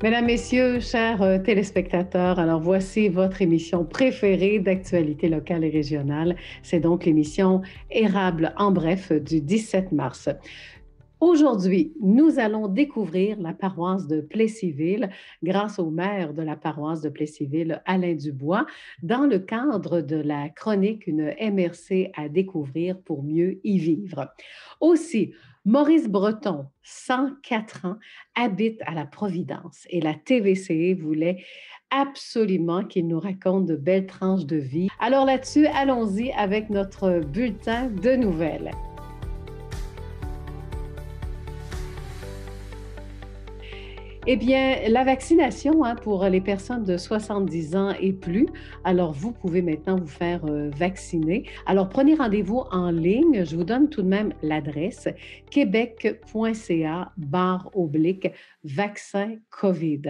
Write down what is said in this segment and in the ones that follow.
Mesdames, Messieurs, chers téléspectateurs, alors voici votre émission préférée d'actualité locale et régionale. C'est donc l'émission Érable en bref du 17 mars. Aujourd'hui, nous allons découvrir la paroisse de Plessisville grâce au maire de la paroisse de Plessisville, Alain Dubois, dans le cadre de la chronique Une MRC à découvrir pour mieux y vivre. Aussi, Maurice Breton, 104 ans, habite à la Providence et la TVC voulait absolument qu'il nous raconte de belles tranches de vie. Alors là-dessus, allons-y avec notre bulletin de nouvelles. Eh bien, la vaccination pour les personnes de 70 ans et plus, alors vous pouvez maintenant vous faire vacciner. Alors, prenez rendez-vous en ligne. Je vous donne tout de même l'adresse québec.ca/vaccin COVID.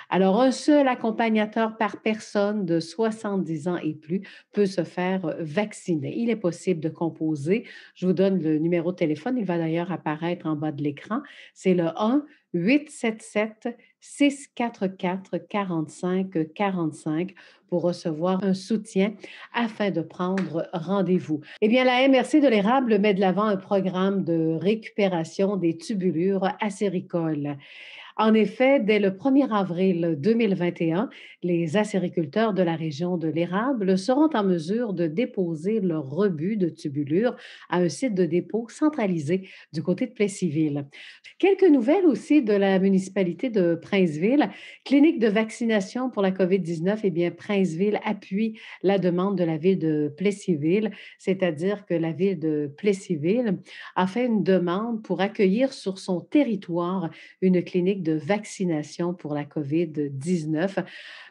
Alors, un seul accompagnateur par personne de 70 ans et plus peut se faire vacciner. Il est possible de composer. Je vous donne le numéro de téléphone. Il va d'ailleurs apparaître en bas de l'écran. C'est le 1-877-644-4545 pour recevoir un soutien afin de prendre rendez-vous. Eh bien, la MRC de l'Érable met de l'avant un programme de récupération des tubulures acéricoles. En effet, dès le 1er avril 2021, les acériculteurs de la région de l'Érable seront en mesure de déposer leur rebut de tubulure à un site de dépôt centralisé du côté de Plessisville. Quelques nouvelles aussi de la municipalité de Princeville. Clinique de vaccination pour la COVID-19, eh bien, Princeville appuie la demande de la ville de Plessisville, c'est-à-dire que la ville de Plessisville a fait une demande pour accueillir sur son territoire une clinique de vaccination pour la COVID-19.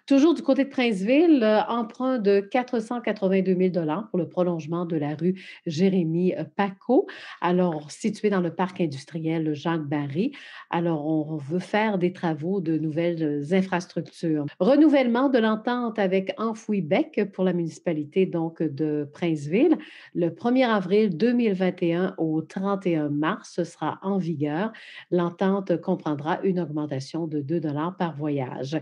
Toujours du côté de Princeville, emprunt de 482 000 pour le prolongement de la rue Jérémy Paco, alors située dans le parc industriel Jacques-Barry. Alors, on veut faire des travaux de nouvelles infrastructures. Renouvellement de l'entente avec Enfouibec pour la municipalité donc de Princeville. Le 1er avril 2021 au 31 mars, ce sera en vigueur. L'entente comprendra une augmentation de 2 par voyage.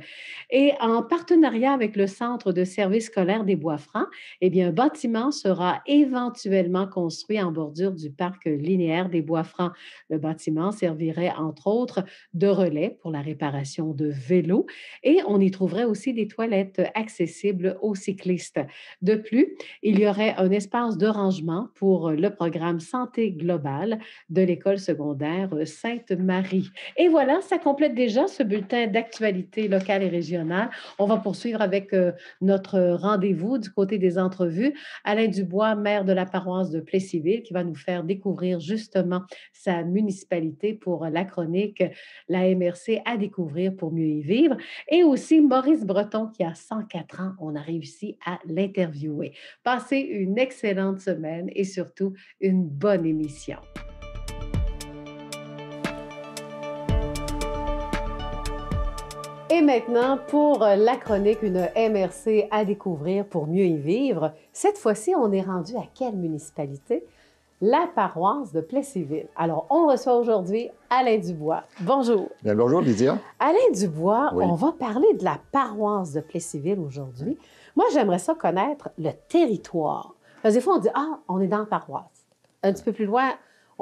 Et en partenariat avec le Centre de services scolaires des Bois-Francs, eh bien, un bâtiment sera éventuellement construit en bordure du parc linéaire des Bois-Francs. Le bâtiment servirait, entre autres, de relais pour la réparation de vélos et on y trouverait aussi des toilettes accessibles aux cyclistes. De plus, il y aurait un espace de rangement pour le programme Santé globale de l'école secondaire Sainte-Marie. Et voilà, ça complète déjà ce bulletin d'actualité locale et régionale. On va poursuivre avec notre rendez-vous du côté des entrevues. Alain Dubois, maire de la paroisse de Plessisville, qui va nous faire découvrir justement sa municipalité pour la chronique La MRC à découvrir pour mieux y vivre. Et aussi Maurice Breton, qui a 104 ans. On a réussi à l'interviewer. Passez une excellente semaine et surtout une bonne émission. Et maintenant, pour la chronique Une MRC à découvrir pour mieux y vivre, cette fois-ci, on est rendu à quelle municipalité? La paroisse de Plessisville. Alors, on reçoit aujourd'hui Alain Dubois. Bonjour. Bien, bonjour, Lydia. Alain Dubois, Oui. on va parler de la paroisse de Plessisville aujourd'hui. Moi, j'aimerais ça connaître le territoire. Parce que des fois, on dit, on est dans la paroisse. Un petit peu plus loin,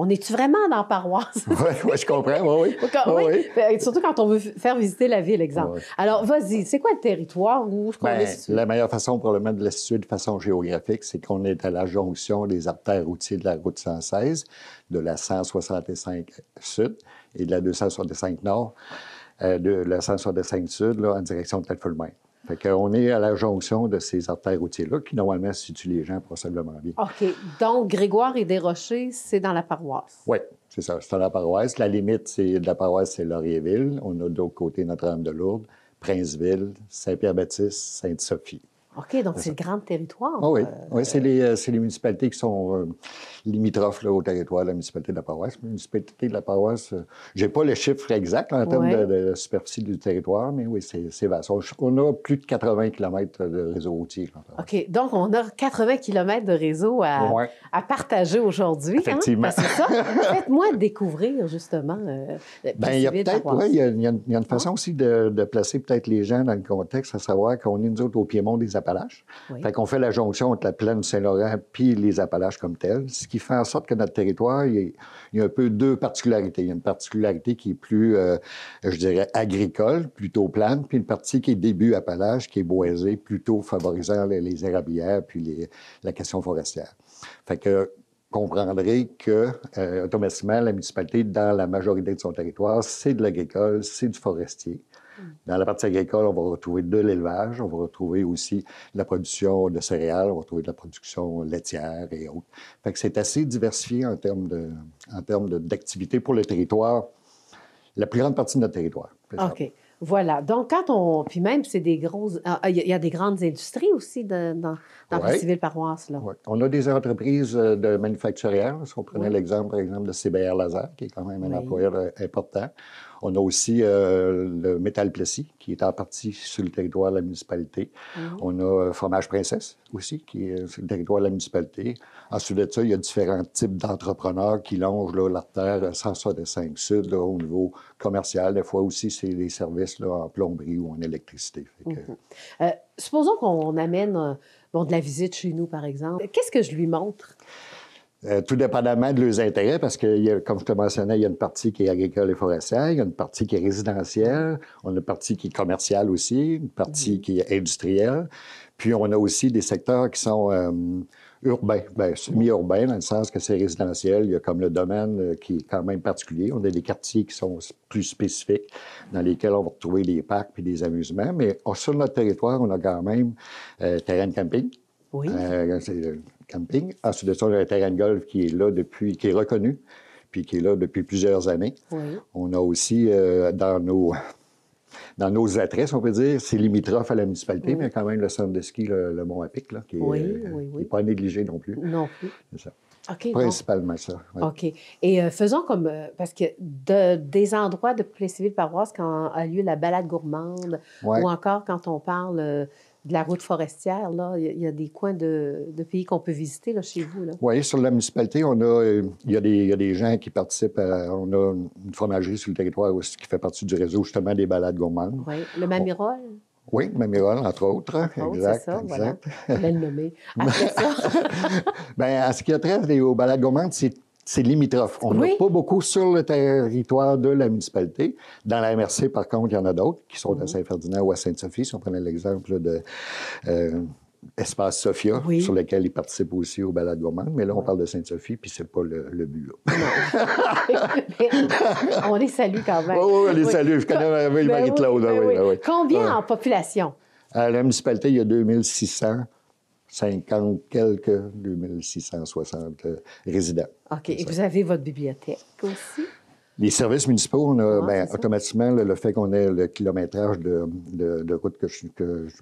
on est-tu vraiment dans la paroisse? Oui, je comprends, oui. Oui. Surtout quand on veut faire visiter la ville, exemple. Oui. Alors, vas-y, c'est quoi le territoire où on est situé? La meilleure façon probablement de le situer de façon géographique, c'est qu'on est à la jonction des artères routiers de la route 116, de la 165 sud et de la 265 nord, de la 165 sud là, en direction de Telfulmain. Fait qu'on est à la jonction de ces artères routiers-là qui, normalement, situent les gens passablement bien. OK. Donc, Grégoire et Desrochers, c'est dans la paroisse. Oui, c'est ça. C'est dans la paroisse. La limite de la paroisse, c'est Laurierville. On a de l'autre côté Notre-Dame-de-Lourdes, Princeville, Saint-Pierre-Baptiste, Sainte-Sophie. OK, donc c'est le grand territoire. Oh oui, oui c'est les municipalités qui sont limitrophes là, au territoire de la municipalité de la paroisse. La municipalité de la paroisse, je n'ai pas le chiffre exact en termes de superficie du territoire, mais oui, c'est vaste. On a plus de 80 km de réseau routier. OK, donc on a 80 km de réseau à partager aujourd'hui. Effectivement. Hein? C'est ça. Faites-moi découvrir, justement, il y a peut-être, il y a une façon aussi de placer peut-être les gens dans le contexte, à savoir qu'on est, nous autres, au piémont des Appalaches. Oui. Fait qu'on fait la jonction entre la plaine Saint-Laurent puis les Appalaches comme telles, ce qui fait en sorte que notre territoire, il y a un peu deux particularités. Il y a une particularité qui est plus, je dirais, agricole, plutôt plane, puis une partie qui est début Appalaches, qui est boisée, plutôt favorisant les érablières puis la question forestière. Fait que comprendrez que, automatiquement, la municipalité, dans la majorité de son territoire, c'est de l'agricole, c'est du forestier. Dans la partie agricole, on va retrouver de l'élevage, on va retrouver aussi de la production de céréales, on va retrouver de la production laitière et autres. Fait que c'est assez diversifié en termes d'activité pour le territoire, la plus grande partie de notre territoire. OK. Voilà. Donc, quand on... Puis même, c'est des grosses... Il y a des grandes industries aussi dans Plessisville-Paroisse, là. Oui. On a des entreprises de manufacturières. Si on prenait l'exemple, par exemple, de CBR Laser, qui est quand même un employeur important. On a aussi le Métal Plessis, qui est en partie sur le territoire de la municipalité. On a Fromage Princesse aussi, qui est sur le territoire de la municipalité. Ensuite de ça, il y a différents types d'entrepreneurs qui longent l'artère 165 Sud au niveau commercial. Des fois aussi, c'est des services là, en plomberie ou en électricité. Supposons qu'on amène de la visite chez nous, par exemple. Qu'est-ce que je lui montre? Tout dépendamment de leurs intérêts, parce que, comme je te mentionnais, il y a une partie qui est agricole et forestière, il y a une partie qui est résidentielle, on a une partie qui est commerciale aussi, une partie qui est industrielle. Puis, on a aussi des secteurs qui sont urbains, semi-urbains, dans le sens que c'est résidentiel. Il y a comme le domaine qui est quand même particulier. On a des quartiers qui sont plus spécifiques, dans lesquels on va retrouver des parcs et des amusements. Mais sur notre territoire, on a quand même terrain de camping. Oui. Camping. Ensuite de ça, on a un terrain de golf qui est là qui est reconnu, puis qui est là depuis plusieurs années. Oui. On a aussi dans nos attraits, si on peut dire, c'est limitrophe à la municipalité, mais quand même le centre de ski, le Mont-Apic, là, qui n'est pas négligé non plus. Non plus. C'est ça. Okay, principalement ça. Oui. OK. Et faisons comme... parce que des endroits de Plessisville-Paroisse, quand a lieu la balade gourmande, ou encore quand on parle... de la route forestière, là, il y a des coins de pays qu'on peut visiter là, chez vous. Là. Oui, sur la municipalité, il y a des gens qui participent. On a une fromagerie sur le territoire aussi qui fait partie du réseau, justement, des balades gourmandes. Oui, le Mamirol. Oui, le Mamirol, entre autres. Exact, c'est ça, exact. Voilà. Je vais le nommer. Après ça... Bien, en ce qui a trait aux balades gourmandes, c'est limitrophe. On n'a pas beaucoup sur le territoire de la municipalité. Dans la MRC, par contre, il y en a d'autres qui sont à Saint-Ferdinand ou à Sainte-Sophie. Si on prenait l'exemple de Espace Sophia, sur lequel ils participent aussi aux balades gourmandes. Mais là, on parle de Sainte-Sophie, puis c'est pas le but. Là. On les salue quand même. Oui, on les salue. Je connais Marie-Claude. Combien en population? À la municipalité, il y a 2650 quelques, 2660 résidents. OK. Et vous avez votre bibliothèque aussi? Les services municipaux, on a automatiquement le fait qu'on ait le kilométrage de route que je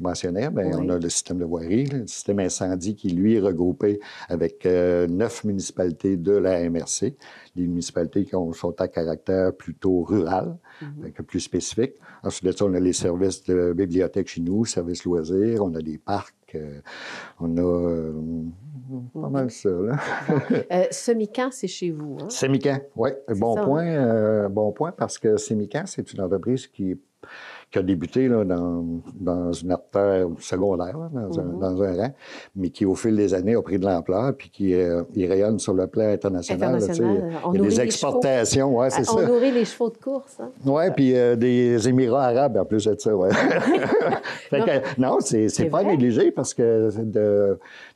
mentionnais, on a le système de voirie, le système incendie qui, lui, est regroupé avec 9 municipalités de la MRC, des municipalités qui sont à caractère plutôt rural, plus spécifique. Ensuite de ça, on a les services de bibliothèque chez nous, services loisirs, on a des parcs, on a pas mal ça. Là. Semican, c'est chez vous. Hein? Semican, oui. Bon point, parce que Semican, c'est une entreprise qui a débuté là, dans une artère secondaire, là, dans un rang, mais qui, au fil des années, a pris de l'ampleur puis qui rayonne sur le plan international. Là, il y a des exportations, c'est ça. On nourrit les chevaux de course. Hein? Oui, puis des Émirats arabes en plus de ça, non, c'est pas négligé parce que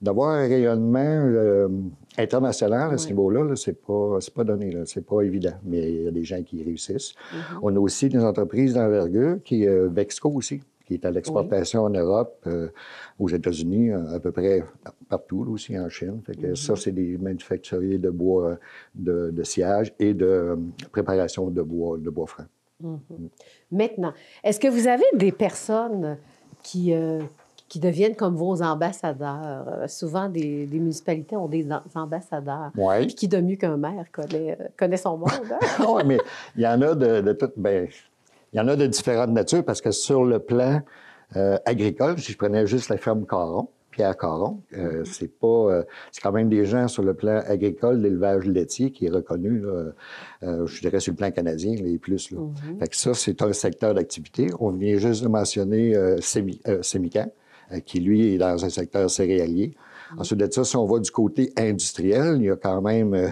d'avoir un rayonnement international à ce niveau-là, là, c'est pas donné, là, c'est pas évident, mais il y a des gens qui y réussissent. On a aussi des entreprises d'envergure qui Vexco aussi, qui est à l'exportation en Europe, aux États-Unis, à peu près partout, là, aussi en Chine. Fait que ça, c'est des manufacturiers de bois de sciage et de préparation de bois franc. Maintenant, est-ce que vous avez des personnes qui qui deviennent comme vos ambassadeurs. Souvent, des municipalités ont des ambassadeurs. Oui. Puis qui de mieux qu'un maire connaît son monde. Hein? Oui, mais il y en a de toutes. Bien, il y en a de différentes natures parce que sur le plan agricole, si je prenais juste la ferme Caron, Pierre Caron, c'est quand même des gens sur le plan agricole, l'élevage laitier qui est reconnu, là, je dirais sur le plan canadien, les plus. Là. Fait que ça, c'est un secteur d'activité. On vient juste de mentionner Sémican, qui, lui, est dans un secteur céréalier. Ensuite de ça, si on va du côté industriel, il y a quand même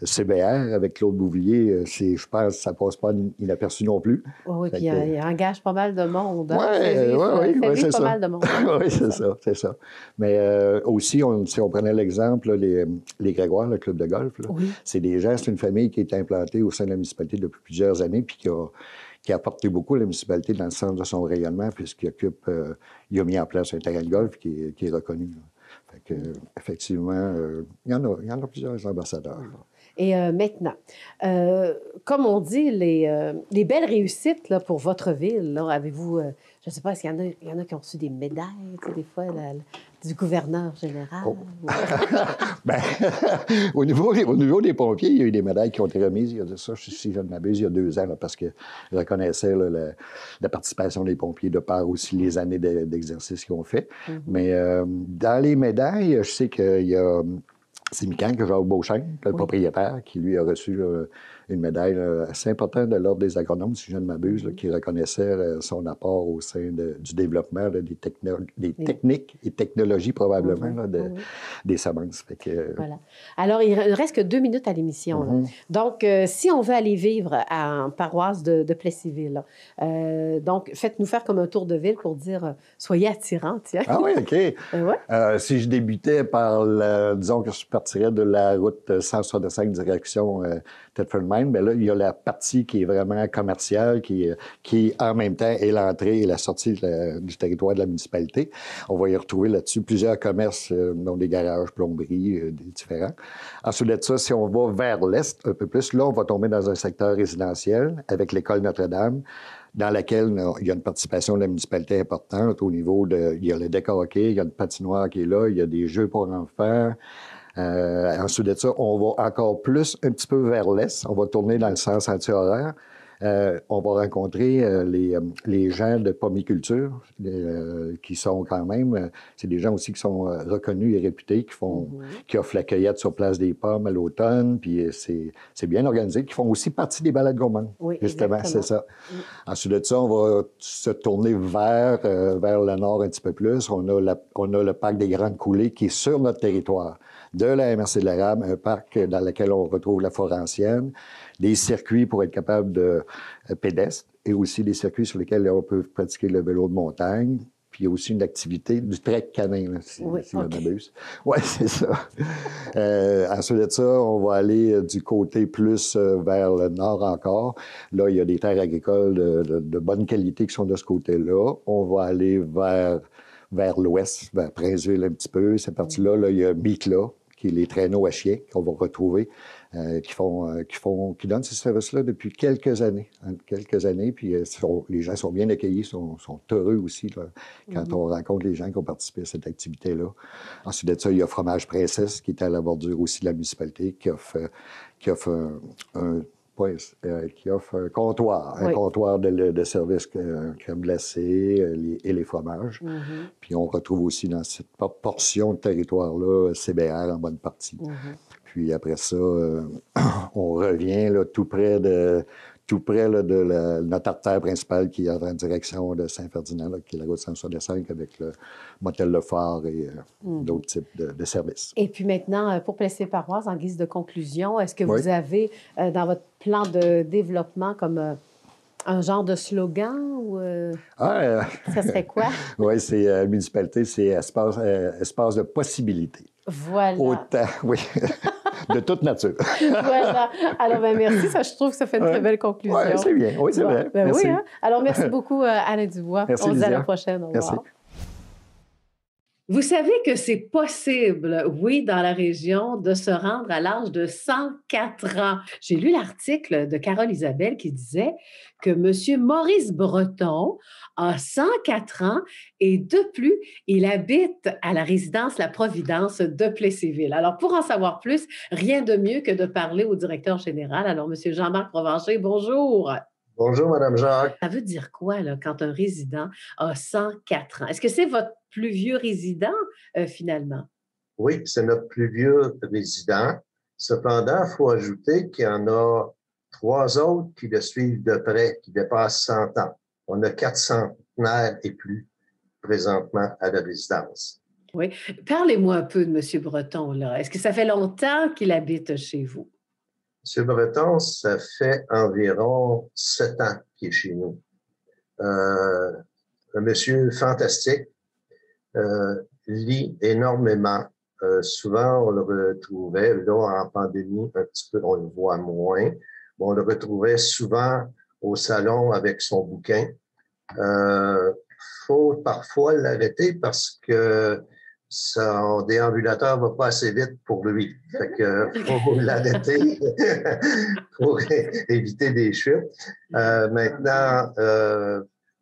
CBR avec Claude Bouvier. Je pense que ça ne passe pas inaperçu non plus. Oui, puis il engage pas mal de monde. Oui, c'est ça. Pas mal de monde. Oui, c'est ça. Mais aussi, si on prenait l'exemple, les Grégoire, le club de golf, là, c'est une famille qui est implantée au sein de la municipalité depuis plusieurs années puis qui a apporté beaucoup à la municipalité dans le sens de son rayonnement puisqu'il a mis en place un terrain de golf qui est reconnu. Là. Fait que, effectivement, il y en a plusieurs ambassadeurs. Et maintenant, comme on dit, les belles réussites là, pour votre ville, là, avez-vous, je ne sais pas, est-ce qu'il y en a qui ont reçu des médailles, tu sais, des fois, du gouverneur général? Oh. Bien, au niveau des pompiers, il y a eu des médailles qui ont été remises. Il y a de ça, si je ne m'abuse, il y a 2 ans, là, parce qu'ils reconnaissaient là, la participation des pompiers de par aussi les années d'exercice qu'ils ont fait. Mais dans les médailles, je sais qu'il y a... C'est Mican que Jacques Beauchesne, le propriétaire, qui lui a reçu une médaille assez importante de l'Ordre des agronomes, si je ne m'abuse, qui reconnaissait son apport au sein du développement des techniques et technologies probablement des semences. Fait que, voilà. Alors, il ne reste que 2 minutes à l'émission. Donc, si on veut aller vivre en paroisse de Plessisville, donc, faites-nous faire comme un tour de ville pour dire soyez attirants. Tiens. Ah oui, OK. Si je débutais par, disons que je partirais de la route 165 direction Thetford-Mine, bien là, il y a la partie qui est vraiment commerciale, qui en même temps est l'entrée et la sortie du territoire de la municipalité. On va y retrouver là-dessus plusieurs commerces, dont des garages, plomberies, des différents. Ensuite de ça, si on va vers l'est un peu plus, là, on va tomber dans un secteur résidentiel avec l'école Notre-Dame, dans laquelle il y a une participation de la municipalité importante au niveau il y a le deck hockey, il y a une patinoire qui est là, il y a des jeux pour enfants. Ensuite de ça, on va encore plus un petit peu vers l'est. On va tourner dans le sens anti-horaire. On va rencontrer les gens de pommiculture qui sont quand même... c'est des gens aussi qui sont reconnus et réputés, qui offrent la cueillette sur place des pommes à l'automne, puis c'est bien organisé, qui font aussi partie des balades gourmandes. Oui, justement, exactement. c'est ça. Ensuite de ça, on va se tourner vers le nord un petit peu plus. On a le parc des Grandes Coulées qui est sur notre territoire. De la MRC de l'Érable, un parc dans lequel on retrouve la forêt ancienne, des circuits pour être capable de pédestre et aussi des circuits sur lesquels on peut pratiquer le vélo de montagne. Puis il y a aussi une activité du trek canin, là, si je m'abuse. Oui, c'est ça. Ensuite de ça, on va aller du côté plus vers le nord encore. Là, il y a des terres agricoles de bonne qualité qui sont de ce côté-là. On va aller vers l'ouest, vers Princeville un petit peu. Cette partie-là, là, il y a Micla, qui est les traîneaux à chiens qu'on va retrouver, qui donnent ces services-là depuis quelques années. Puis les gens sont bien accueillis, sont heureux aussi là, quand on rencontre les gens qui ont participé à cette activité-là. Ensuite de ça, il y a Fromage Princesse, qui est à la bordure aussi de la municipalité, qui offre un comptoir, un comptoir de services crème glacée et les fromages. Puis on retrouve aussi dans cette portion de territoire-là CBR en bonne partie. Puis après ça, on revient là, tout près de notre artère principale qui est en direction de Saint-Ferdinand, là, qui est la route 165 avec le motel Le Phare et d'autres types de services. Et puis maintenant, pour Plessis-Paroisse, en guise de conclusion, est-ce que vous avez dans votre plan de développement comme un genre de slogan ou ça serait quoi? Oui, c'est municipalité, c'est espace de possibilités. Voilà. Autant, oui. De toute nature. Voilà. Alors, merci. Ça, je trouve que ça fait une très belle conclusion. Oui, c'est bien. Oui, c'est vrai. Merci. Oui, hein? Alors, merci beaucoup, Alain Dubois. Merci, On se dit à la Lydia. prochaine. Au revoir. Merci. Vous savez que c'est possible, oui, dans la région, de se rendre à l'âge de 104 ans. J'ai lu l'article de Carole Isabelle qui disait que Monsieur Maurice Breton a 104 ans et de plus, il habite à la résidence La Providence de Plessis-Ville. Alors, pour en savoir plus, rien de mieux que de parler au directeur général. Alors, Monsieur Jean-Marc Provencher, bonjour. Bonjour, Madame Jacques. Ça veut dire quoi, là, quand un résident a 104 ans? Est-ce que c'est votre plus vieux résident, finalement? Oui, c'est notre plus vieux résident. Cependant, il faut ajouter qu'il y en a 3 autres qui le suivent de près, qui dépassent 100 ans. On a 4 centenaires et plus présentement à la résidence. Oui. Parlez-moi un peu de M. Breton, là. Est-ce que ça fait longtemps qu'il habite chez vous? M. Breton, ça fait environ 7 ans qu'il est chez nous. Un monsieur fantastique, lit énormément. Souvent, on le retrouvait, là, en pandémie, un petit peu, on le voit moins, mais on le retrouvait souvent au salon avec son bouquin. Faut parfois l'arrêter parce que son déambulateur va pas assez vite pour lui. Fait que faut l'arrêter pour éviter des chutes. Maintenant,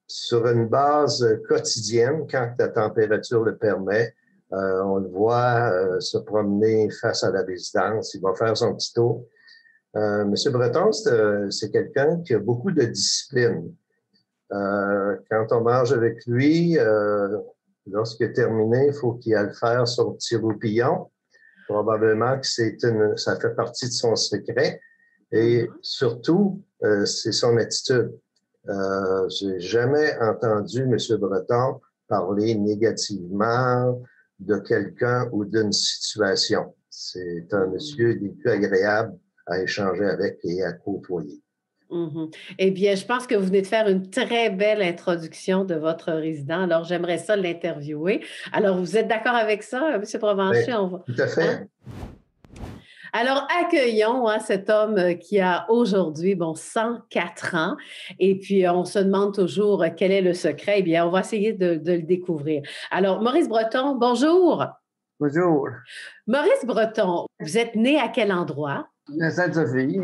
sur une base quotidienne, quand la température le permet, on le voit se promener face à la résidence. Il va faire son petit tour. Monsieur Breton, c'est quelqu'un qui a beaucoup de discipline. Quand on mange avec lui, lorsqu'il est terminé, il faut qu'il aille faire son petit roupillon. Probablement que ça fait partie de son secret. Et surtout, c'est son attitude. J'ai jamais entendu M. Breton parler négativement de quelqu'un ou d'une situation. C'est un monsieur des plus agréables à échanger avec et à côtoyer. Eh bien, je pense que vous venez de faire une très belle introduction de votre résident. Alors, j'aimerais ça l'interviewer. Alors, vous êtes d'accord avec ça, M. Provencher? Tout à fait. Hein? Alors, accueillons cet homme qui a aujourd'hui 104 ans. Et puis, on se demande toujours quel est le secret. Eh bien, on va essayer de le découvrir. Alors, Maurice Breton, bonjour. Bonjour. Maurice Breton, vous êtes né à quel endroit? À Sainte-Sophie.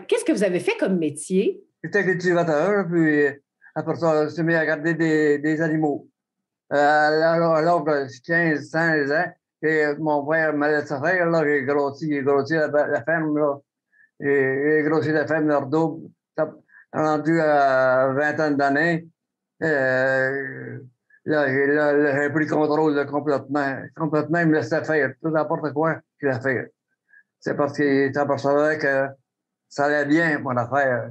Qu'est-ce que vous avez fait comme métier? J'étais cultivateur, puis après ça, je suis mis à garder des animaux. À l'âge de 15, 16 ans, et mon père m'a laissé faire, là, j'ai grossi la ferme, là. J'ai grossi la ferme, leur double. Rendu à 20 ans d'années, là, j'ai pris le contrôle complètement. Complètement, il me laissait faire tout n'importe quoi qu'il a fait. C'est parce qu'il s'apercevait que ça allait bien, mon affaire.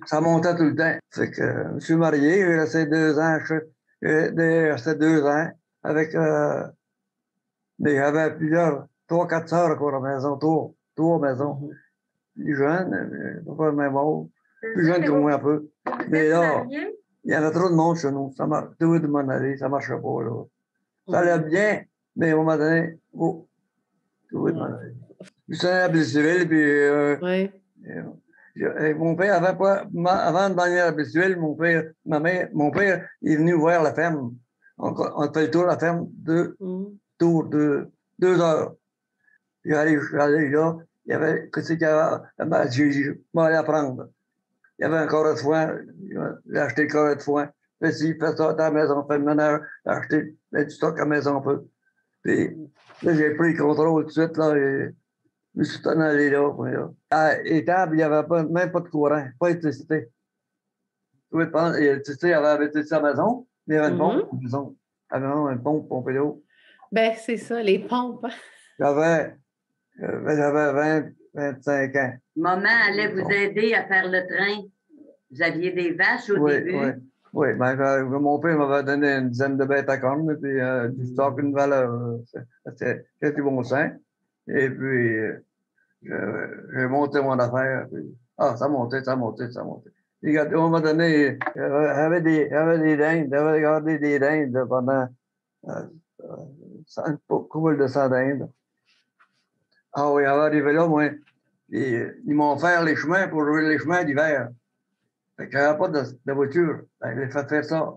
Ça montait tout le temps. Fait que je suis marié, j'ai resté 2 ans. J'ai resté 2 ans avec... j'avais 3-4 sœurs encore à la maison, 3 maisons. Plus jeunes, pas le même âge. Plus jeunes que moi un peu. Mais là, il y avait trop de monde chez nous. Ça marchait tout de m'en aller, ça marchait pas, là. Ça allait bien, mais à un moment donné, tout de m'en aller. Je suis allé à Plessisville, puis mon père, avant de venir à Plessisville, mon père est venu ouvrir la ferme. On a fait le tour de la ferme, 2 heures. J'allais là, il y avait, qu'est-ce qu'il y avait? Je m'allais apprendre. Il y avait un carré de foin, j'ai acheté le carré de foin. Fais ci, fais ça, à la maison, fais le ménage, j'ai acheté du stock à la maison un peu. Puis là, j'ai pris le contrôle tout de suite, là, et je me suis en allé là. À l'étable, il n'y avait même pas de courant, pas d'électricité. L'électricité, il y avait l'électricité à la maison, mais il y avait une pompe à la maison. À la maison, une pompe, pompée d'eau. Ben, c'est ça, les pompes. J'avais 25 ans. Maman allait vous aider à faire le train. Vous aviez des vaches au début? Oui, mon père m'avait donné une dizaine de bêtes à cornes, puis du stock, une valeur. C'était du bon sens. Et puis, j'ai monté mon affaire. Puis, ça montait. Puis, à un moment donné, j'avais des dindes, j'avais gardé des dindes pendant une couple de 100 dindes. Ah oui, arrivé là, moi, ils m'ont fait les chemins pour jouer les chemins d'hiver. Fait que j'avais pas de voiture. Ben, j'ai fait faire ça.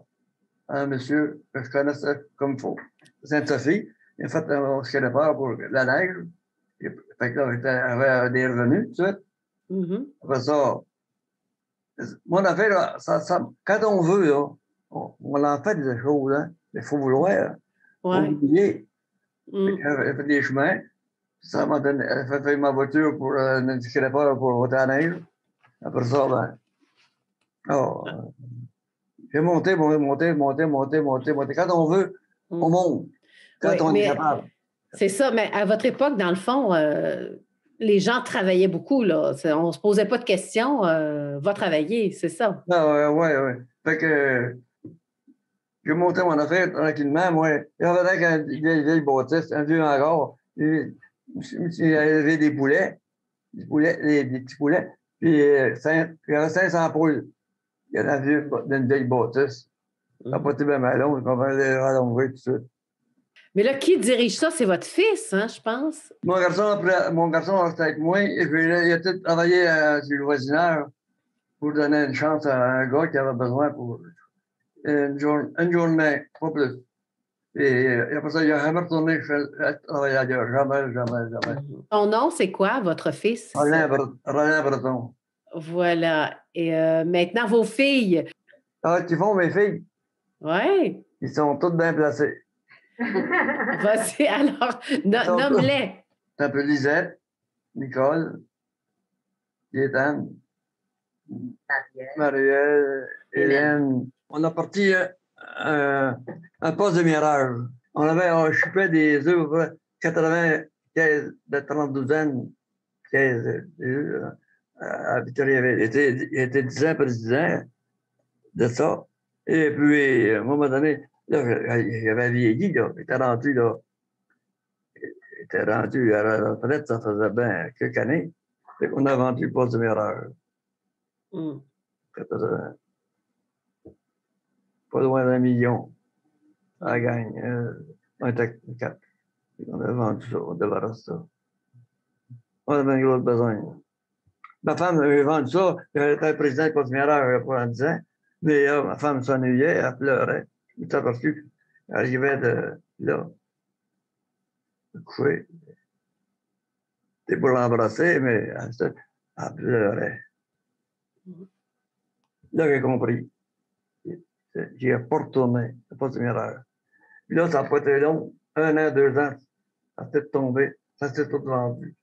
un monsieur que je connaissais comme il faut, Sainte-Sophie. Il a fait un scalateur pour la neige. Fait que là, j'avais des revenus, tout de suite. Mhm. Après ça, mon affaire, là, quand on veut, là, on en fait des choses, hein. Il faut vouloir. Ouais. Oublier. Mm. Elle fait des chemins. Ça m'a donné, elle a fait ma voiture pour un scalateur pour ôter la neige. Après ça, ben, oh, j'ai monté. Quand on veut, on monte. Quand Oui, on est mais capable. c'est ça, mais à votre époque, dans le fond, les gens travaillaient beaucoup, là. On ne se posait pas de questions. Va travailler, c'est ça. Ah, ouais. Fait que j'ai monté mon affaire tranquillement, moi. Il y avait un vieille bâtisse, un vieux hangar. Il avait des poulets, des petits poulets. Puis il y avait 500 poules. Il y en avait d'une vieille bâtisse. Ça n'a pas été bien long, on va les rallonger tout de suite. Mais là, qui dirige ça? C'est votre fils, hein, je pense. Mon garçon restait avec moi et puis là, il a tout travaillé sur le voisinage pour donner une chance à un gars qui avait besoin pour une journée, pas plus. Et après ça, il a jamais retourné travailler ailleurs. Jamais. Son nom, c'est quoi, votre fils? Roland Breton. Voilà. Et maintenant, vos filles. Ah, tu font mes filles? Oui. Ils sont toutes bien placées. Vas-y, alors, nomme-les. C'est un peu Lisette, Nicole, Gaétane, Marielle, Hélène. On a parti un poste de mirage. On chupait des œufs, 80 caisses de 32 caisses d'œufs. Victoria avait été 10 ans président de ça. Et puis, à un moment donné, là, il avait vieilli, là. Il était rendu à la retraite, ça faisait bien quelques années. Fait qu'on a vendu le poste de mirage. Pas loin d'1 million à la gagne. On était 4. On a vendu ça, on débarrasse ça. On avait un gros besoin. Ma femme avait vendu ça, elle était présidente du poste de mirage pour 10 ans. Mais ma femme s'ennuyait, elle pleurait. Il s'est aperçu qu'elle arrivait de là, de coucher. C'était pour l'embrasser, mais elle pleurait. Là, j'ai compris. J'ai pas retourné, c'est pas du mirage. Puis là, ça n'a pas été long. 1 an, 2 ans, ça s'est tombé, ça s'est tout vendu.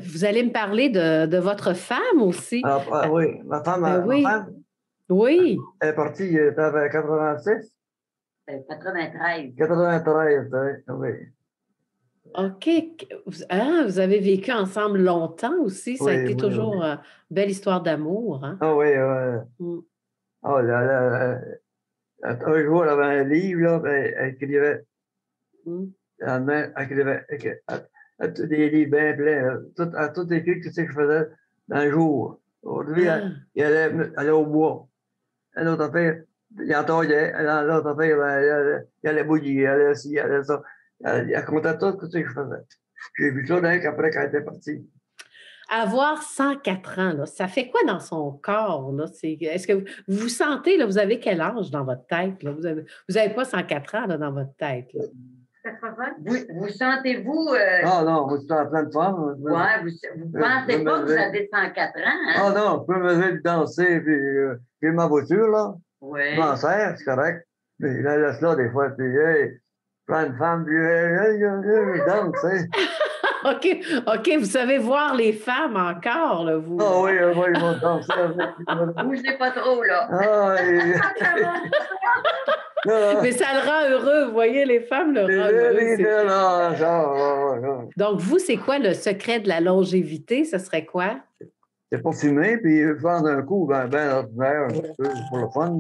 Vous allez me parler de votre femme aussi. Ah, oui, ma femme, oui. Oui. Elle est partie, elle avait 86. 93. 93, oui. OK. Vous avez vécu ensemble longtemps aussi. Ça a été toujours une belle histoire d'amour. Hein? Ah oui, oui. Oh là, un jour, elle avait un livre, là, elle écrivait. Elle écrivait des livres bien pleins. À tout écrit, qu'est-ce que je faisais dans le jour. Aujourd'hui, elle allait au bois. Un autre affaire, il en taillait. L'autre affaire, il allait bouillir, elle allait ci, elle allait ça. Elle comptait tout ce que je faisais. J'ai vu ça après quand elle était partie. Avoir 104 ans, là, ça fait quoi dans son corps? Là? Est-ce que vous vous sentez, là, vous avez quel âge dans votre tête? Là? Vous n'avez pas 104 ans là, dans votre tête. Là. Vous sentez-vous... Ah non, vous êtes en pleine forme. Oui, vous ne pensez pas que vous avez 104 ans? Hein? Ah non, je peux me lever de danser, puis j'ai ma voiture, là. Oui. Je m'en sers, c'est correct. Mais là, laisse là des fois, puis hey, prends une femme, puis je danse, tu sais. OK, vous savez voir les femmes encore, là, vous. Ah oui, ils vont danser avec. Bougez pas trop, là. Ah, mais ça le rend heureux, vous voyez, les femmes le rendent heureux. Donc, vous, c'est quoi le secret de la longévité? Ce serait quoi? C'est pas fumer, puis faire un coup, ben ordinaire, pour le fun.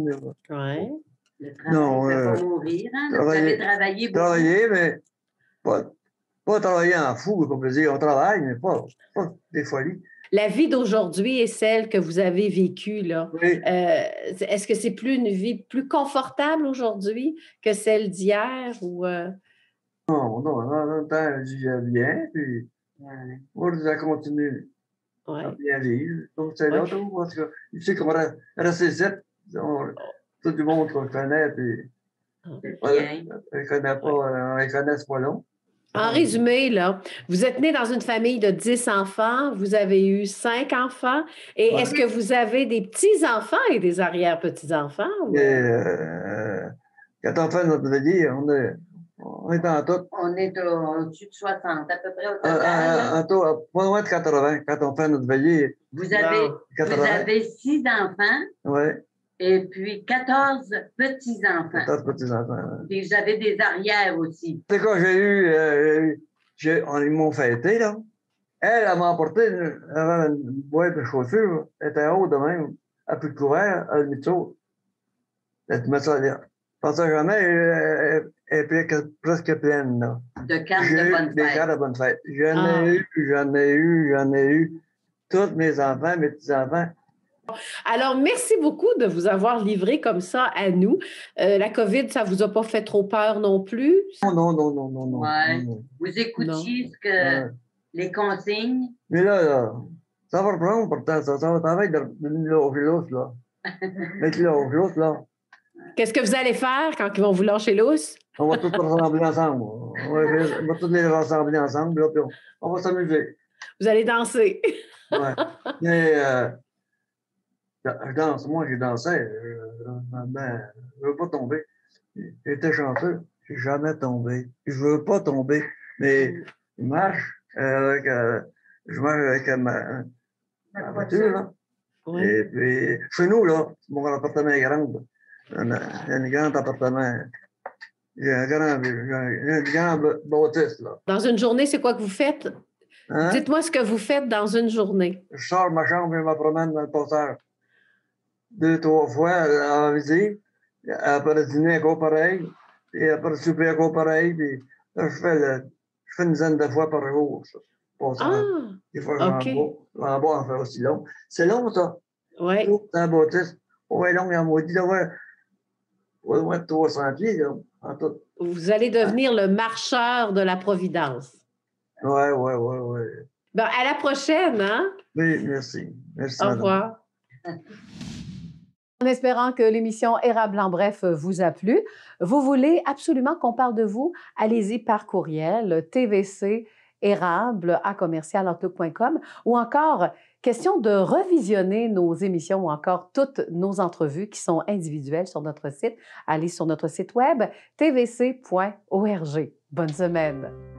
Oui. Le travail ne fait pas mourir, hein? Vous avez travaillé beaucoup. Travailler, mais pas travailler en fou, pour plaisir. On travaille, mais pas des folies. La vie d'aujourd'hui est celle que vous avez vécue, là. Oui. Est-ce que c'est une vie plus confortable aujourd'hui que celle d'hier? Ou Non, dans le temps, j'y bien, puis moi, ça continue à bien vivre. Donc, c'est l'autre, parce que tu sais qu'on reste ici, tout le monde qu'on connaît, puis Bien. Ils ne connaissent pas long. En résumé, là, vous êtes né dans une famille de 10 enfants, vous avez eu 5 enfants, et Ouais. est-ce que vous avez des petits-enfants et des arrière-petits-enfants? ou- Et quand on fait notre vie, on est en tout. On est au-dessus de 60, à peu près au total. En tout, pas loin de 80 quand on fait notre veillée. Vous Wow. avez 6 enfants Oui, et puis 14 petits-enfants. 14 petits-enfants. Puis vous avez des arrières aussi. C'est quand ils m'ont fêté, là. Elle m'a apporté elle avait une boîte de chaussures. Elle était haute de même. Elle a plus de couvert, elle a mis de chaud. Elle te met ça là. Je pensais jamais, elle est presque pleine, là. De cartes J'ai de eu bonne des fête. cartes de bonne fête. J'en ai eu. Tous mes enfants, mes petits-enfants. Alors, merci beaucoup de vous avoir livré comme ça à nous. La COVID, ça vous a pas fait trop peur non plus? Non. Ouais. Non. Vous écoutiez ce que les consignes. Mais là, ça va reprendre pourtant, ça va travailler de l'os, là. Mettre l'os, là. Qu'est-ce que vous allez faire quand ils vont vous lâcher lousse? On va tous rassembler ensemble. On va tous les rassembler ensemble, là, puis on va s'amuser. Vous allez danser. Ouais. Mais je danse, moi, j'ai dansé. Ben, je veux pas tomber. J'étais chanceux. J'ai jamais tombé. Je veux pas tomber. Mais je marche avec ma voiture, là. Ouais. Et puis, chez nous, là, mon appartement est grand. Il y a un grand appartement. J'ai un grand bâtisse, là. Dans une journée, c'est quoi que vous faites? Hein? Dites-moi ce que vous faites dans une journée. Je sors de ma chambre et je me promène dans le passage. 2, 3 fois à la visite. Après le dîner, encore pareil. Et après le souper, encore pareil. Puis là, je fais une dizaine de fois par jour, ça. Passage. Des fois, OK. en bas, on fait aussi long. C'est long, ça. Oui. C'est un bâtisse. Ouais, long, il y a maudit d'avoir au moins 300 pieds, là, en tout. Vous allez devenir le marcheur de la Providence. Ouais. Ben, à la prochaine, hein? Oui, merci. Merci, Au madame. revoir. En espérant que l'émission Érable en bref vous a plu, vous voulez absolument qu'on parle de vous, allez-y par courriel tvcérable@commercialoutlook.com ou encore question de revisionner nos émissions ou encore toutes nos entrevues qui sont individuelles sur notre site. Allez sur notre site web tvc.org. Bonne semaine.